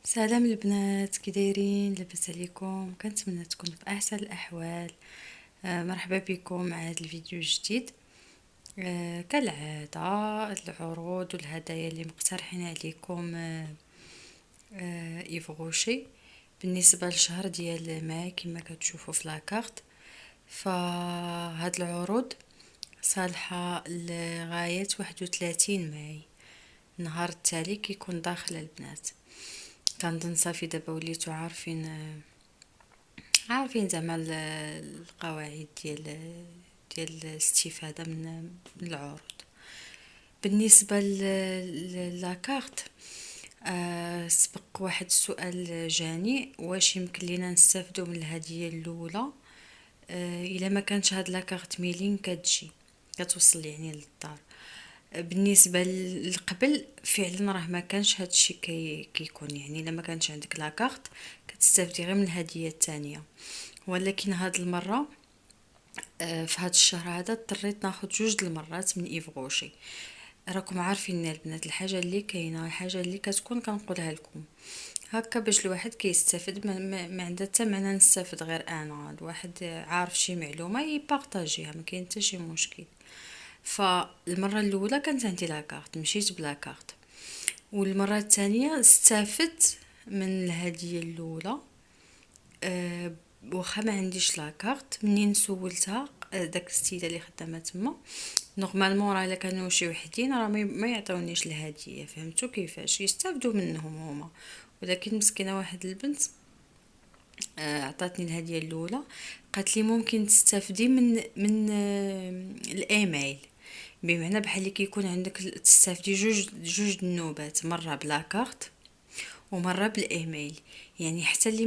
سلام البنات، كي دايرين؟ لاباس عليكم؟ كنتمنى تكونوا في احسن الاحوال. مرحبا بكم مع هذا الفيديو الجديد. كالعاده العروض والهدايا اللي مقترحين عليكم يفغوشي بالنسبه للشهر ديال ماي كما كتشوفوا في لاكارت. فهاد العروض صالحه لغايه 31 ماي، النهار التالي كيكون داخل البنات. كنظن صافي دابا وليتو عارفين زعما القواعد ديال الاستفادة من العروض. بالنسبة لاكارت، سبق واحد السؤال جاني، واش يمكن لينا نستافدوا من الهدية الاولى الا ما كانش هاد لاكارت ميلين كتوصل يعني للدار. بالنسبه لقبل فعلا راه ما كانش هادشي كيكون، يعني الا ما كانش عندك لاكارت كتستافدي غير من الهديه الثانيه. ولكن هاد المره في هاد الشهر هذا اضطريت ناخذ جوج د المرات من ايفغوشي. راكم عارفين البنات، الحاجه اللي كاينه الحاجه اللي كتكون كنقولها لكم هكا باش الواحد كيستافد، ما عندها حتى معنى نستافد غير انا، الواحد عارف شي معلومه يبارطاجيها، ما كاين حتى شي مشكل. فالمره الاولى كانت عندي لاكارت، مشيت بلاكارت، والمره الثانيه استفدت من الهديه الاولى. واخا ما عنديش لاكارت، منين سولتها داك السيده اللي خدامه تما، نورمالمون راه الا كانوا شي وحدين راه ما يعطونيش الهديه، فهمتوا كيفاش يستافدوا منهم هما. ولكن مسكينه واحد البنت عطاتني الهديه الاولى، قالت لي ممكن تستافدي من الايميل، بمعنى بحال اللي كيكون عندك تستافدي جوج النوبات، مره بلا كارت ومره بالايميل. يعني حتى اللي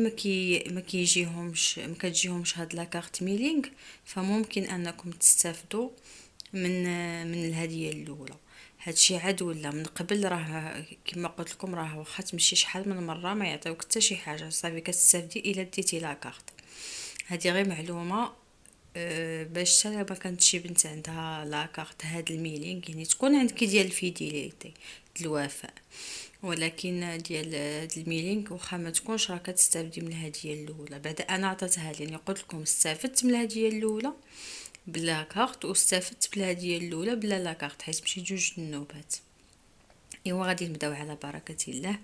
ما كيجيهمش ما كتجيهمش هاد لا كارت ميلينغ، فممكن انكم تستافدوا من الهديه الاولى. هادشي عاد ولا من قبل، راه كما قلت لكم راه واخا تمشي شحال من مره ما يعطيوك حتى شي حاجه، صافي كتستافدي الا ديتي لا كارت. هذه غير معلومه باش حتى ما كانت شي بنت عندها لا كارت هاد الميلينغ، يعني تكون عندك ديال الفيديليتي الوفاء، ولكن ديال هاد الميلينغ واخا ما تكونش راه كتستافدي من الهديه الاولى. بعد انا عطيتها لي، يعني قلت لكم استفدت من الهديه الاولى بلا كارت واستفدت بالهديه الاولى بلا لا كارت، حيت مشي جوج النوبات. ايوا غادي نبداو على بركه الله.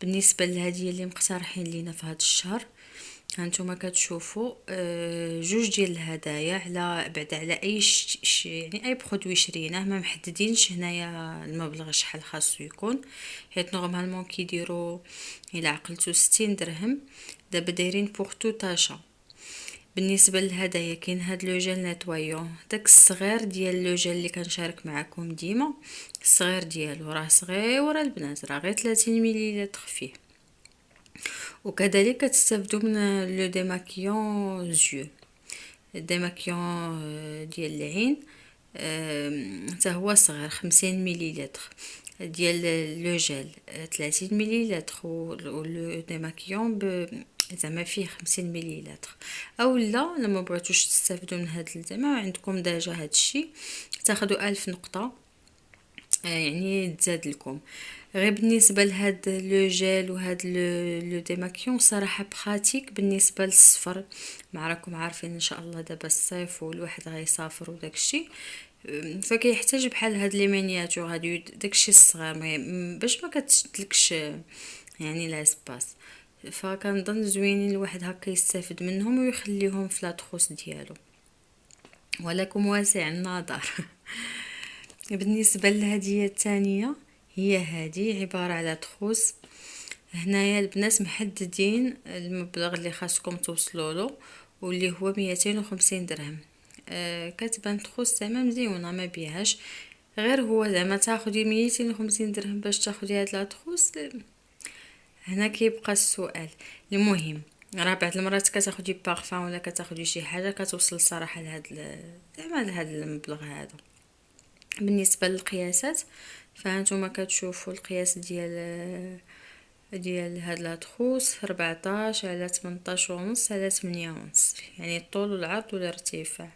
بالنسبه للهديه اللي مقترحين لينا في هذا الشهر، هانتوما كتشوفوا جوج ديال الهدايا على بعد على اي يعني اي برودوي شريناه، ما محددينش هنايا المبلغ شحال خاصو يكون، حيت نورمالمون كيديروا الى عقلتو 60 درهم، دابا دايرين بوغ تو تاشا. بالنسبه للهدايا كاين هاد لو جيل نيتوايو، داك الصغير ديال لو جيل اللي كنشارك معكم ديما، الصغير ديالو راه صغير البنات، راه غير 30 مليلتر فيه. وكذلك تستافدوا من لو ديماكيون زيو، ديماكيون ديال العين، حتى هو صغير 50 مليلتر، ديال لو جيل 30 مليلتر، ولو ديماكيون زعما فيه 50 مليلتر. او لا لما بغيتوش تستافدوا من هاد زعما عندكم ديجا هادشي، تاخذوا 1000 نقطه، يعني تزاد لكم. غير بالنسبه لهاد لو جيل وهاد لو ديماكيون صراحه براتيك بالنسبه للسفر، مع راكم عارفين ان شاء الله دابا الصيف والواحد غيسافر وداكشي، فكيحتاج بحال هاد لي مينياتور هادو داكشي الصغير باش ما كتشدلكش يعني لاسباس. فكنظن زوينين الواحد هكا يستافد منهم ويخليهم في لاطخوس ديالو، ولكم واسع النظر. بالنسبه للهديه الثانيه، هي هذه عباره على تخوص. هنايا البنات محددين المبلغ اللي خاصكم توصلوا له، واللي هو 250 درهم. كتبان تخوص زعما مزيونه ما بيهاش، غير هو زعما تاخدي 250 درهم باش تاخدي هاد لا تخوص. هنا كيبقى السؤال. المهم راه بعض المرات كتاخدي بارفان ولا كتاخدي شي حاجه كتوصل صراحه لهاد زعما لهاد المبلغ هذا. بالنسبه للقياسات، فهانتوما كتشوفوا القياس ديال هاد لاطخوص 14 على 18 ونص على 8 ونص، يعني الطول والعرض والارتفاع.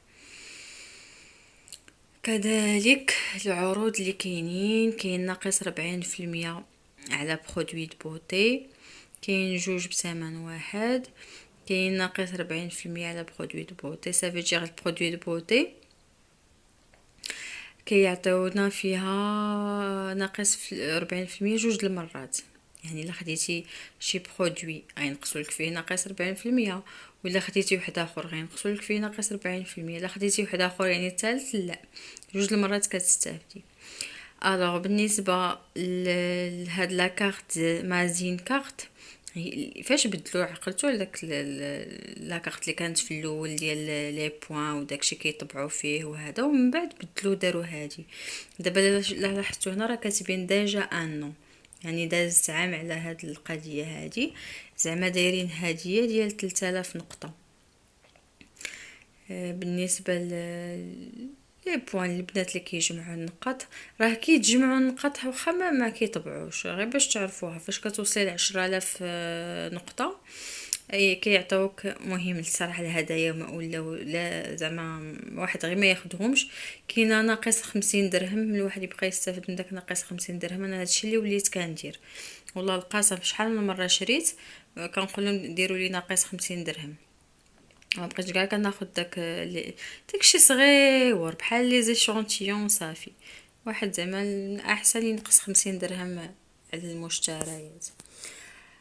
كذلك العروض اللي كاين ناقص 40% على برودوي دو بوتي، كاين جوج بثمن واحد، كاين ناقص 40% على برودوي دو بوتي. سافي جيغ البرودوي دو بوتي كيعطيونا فيها ناقص في 40% جوج المرات. يعني الا خديتي شي برودوي غينقصولك فيه ناقص 40%، ولا خديتي واحد اخر غينقصولك فيه ناقص 40%. الا خديتي واحد اخر يعني الثالث لا، جوج المرات كتستافدي. الوغ بالنسبه لهاد لا كارت مازين كارت، فاش بدلو عقلتو على داك لا كارت اللي كانت في الاول ديال لي بوين وداكشي كيطبعوا فيه وهذا، ومن بعد بدلو داروا هادي. دابا لا لاحظتوا هنا راه كاتبين ديجا انو، يعني داز عام على هاد القضيه هادي. زعما دايرين هديه ديال 3000 نقطه. بالنسبه لي بوان البنات اللي كيجمعوا النقاط، راه كيتجمعوا النقاط واخا ما كيطبعوش، غير باش تعرفوها فاش كتوصل 10000 نقطه اي كيعطيوك. مهم الصراحه الهدايا ولا زعما واحد غير ما ياخذهمش. كاينه ناقص 50 درهم، الواحد يبقى يستافد من داك ناقص 50 درهم. انا هادشي اللي وليت كندير، والله القاسم شحال من مره شريت كنقول لهم ديروا لي ناقص 50 درهم. ما بقيتش كاع كناخذ داكشي صغيور بحال لي زيشونتيون صافي. واحد زعما احسن ينقص 50 درهم على المشتريات.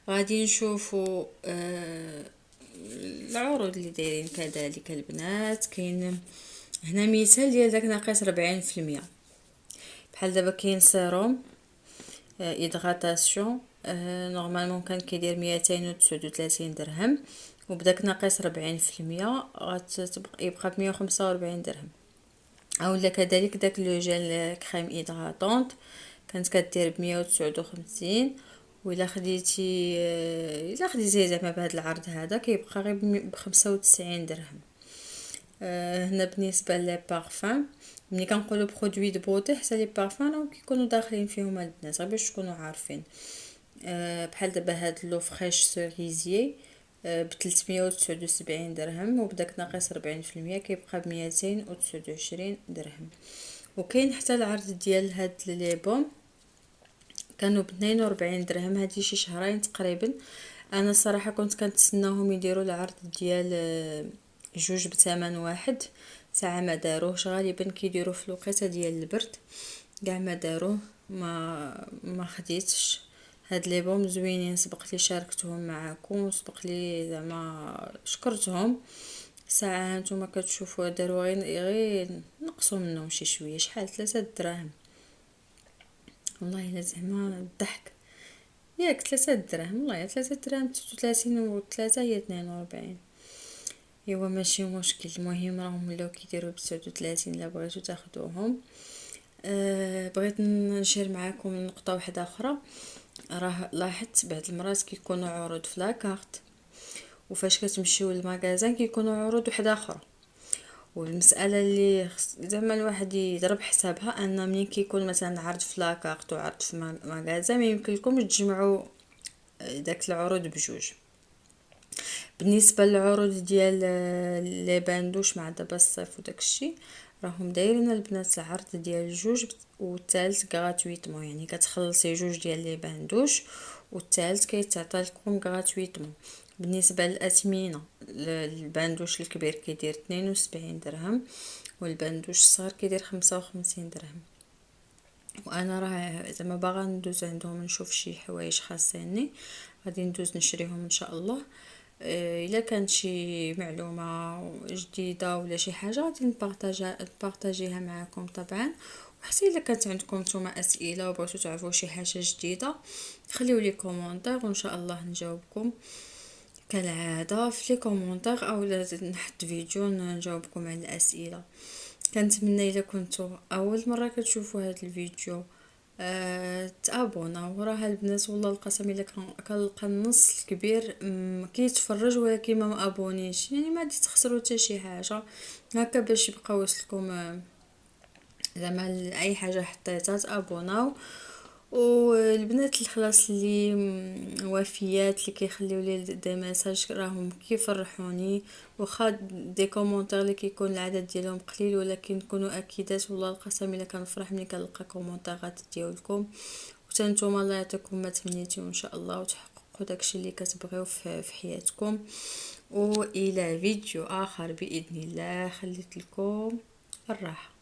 غادي نشوفوا العروض اللي دايرين كذلك البنات. كاين هنا مثال ديال داك ناقص 40%. بحال دابا كاين سيروم ايدغاتاسيون، نورمالمون كان كيدير 239 درهم، وبداك ناقص 40% يبقى ب145 درهم. اولا كذلك داك لو جيل كريم ايدغاتونط كانت كدير ب159، وإلا خديتي الا خديتي زعما بهذا العرض هذا كيبقى غير ب95 درهم. هنا بالنسبه لي بارفان، ملي كنقولوا برودوي دو بوتي حتى لي بارفان راهم كيكونوا داخلين فيهم البنات، غير باش تكونوا عارفين. بحال دابا هاد لو فريش سوريزيي ب 379 درهم، وبداك ناقص 40% كيبقى ب 229 درهم. وكاين حتى العرض ديال هاد لي بوم كانوا ب 42 درهم، هادي شي شهرين تقريبا. انا الصراحه كنت كنتسناهم يديروا العرض ديال جوج بثمن واحد، ساعه ما داروهش. غالبا كيديروا في الوقيته ديال البرد، كاع ما داروه ما خديتش. هاد لي بوم زوينين، سبق لي شاركتهم معاكم، سبق لي زعما شكرتهم. ساعه نتوما كتشوفوا داروا غير نقصوا منهم شي شويه، شحال 3 دراهم. والله الا زعما الضحك ياك 3 دراهم، والله 3 دراهم 36 و 3 هي 42. ايوا ماشي مشكل، المهم راهم ولاو كيديروا ب39 الا بغيتو تاخذوهم. بغيت نشير معاكم نقطه واحده اخرى. راه لاحظت بعض المرات كيكونوا عروض في لاكارت، وفاش كتمشيو للمغازان كيكونوا عروض وحده اخرى. والمساله اللي زعما الواحد يضرب حسابها ان ملي كيكون مثلا عرض في لاكارت وعرض في مغازان ما يمكن لكم تجمعوا داك العروض بجوج. بالنسبه للعروض ديال لي باندوش مع دابا الصيف وداكشي، راهم دايرين البنات العرض ديال جوج والثالث غراتويتمون، يعني كتخلصي جوج ديال لي باندوش والثالث كيتعطى لكم غراتويتمون. بالنسبه للاثمنه، الباندوش الكبير كيدير 72 درهم، والباندوش الصغير كيدير 55 درهم. وانا راه زعما باغا ندوز عندهم نشوف شي حوايج خاصيني، غادي ندوز نشريهم ان شاء الله. الا كانت شي معلومه جديده ولا شي حاجه غادي نبارطاجيها معكم طبعا. وحتى الا كانت عندكم نتوما اسئله وبغيتو تعرفوا شي حاجه جديده خليو لي كومونتير وان شاء الله نجاوبكم كالعاده في لي كومونتير، او نحط فيديو نجاوبكم على الاسئله. كنتمنى الا كنتو اول مره كتشوفوا هذا الفيديو تابونا. وراها البنات والله القسم الا كنلقى النص الكبير كيتفرج ولكن ما مابونيش، يعني ما غادي تخسروا حتى شي حاجه هكا باش يبقى وصلكم زعما اي حاجه حطيتها تابوناو. والبنات الخلاص اللي وفيات اللي كيخليو لي دي ميساج راهم كيفرحوني، واخا دي كومونتير اللي كيكون العدد ديالهم قليل ولكن نكونوا اكيدات. والله القسم الا كنفرح ملي كنلقى كومونتيرات ديالكم، وتا نتوما الله يعطيكم ما تمنيتو ان شاء الله وتحققوا تحققوا داكشي اللي كتبغيو في حياتكم. والى فيديو اخر باذن الله، خليت لكم الراحه.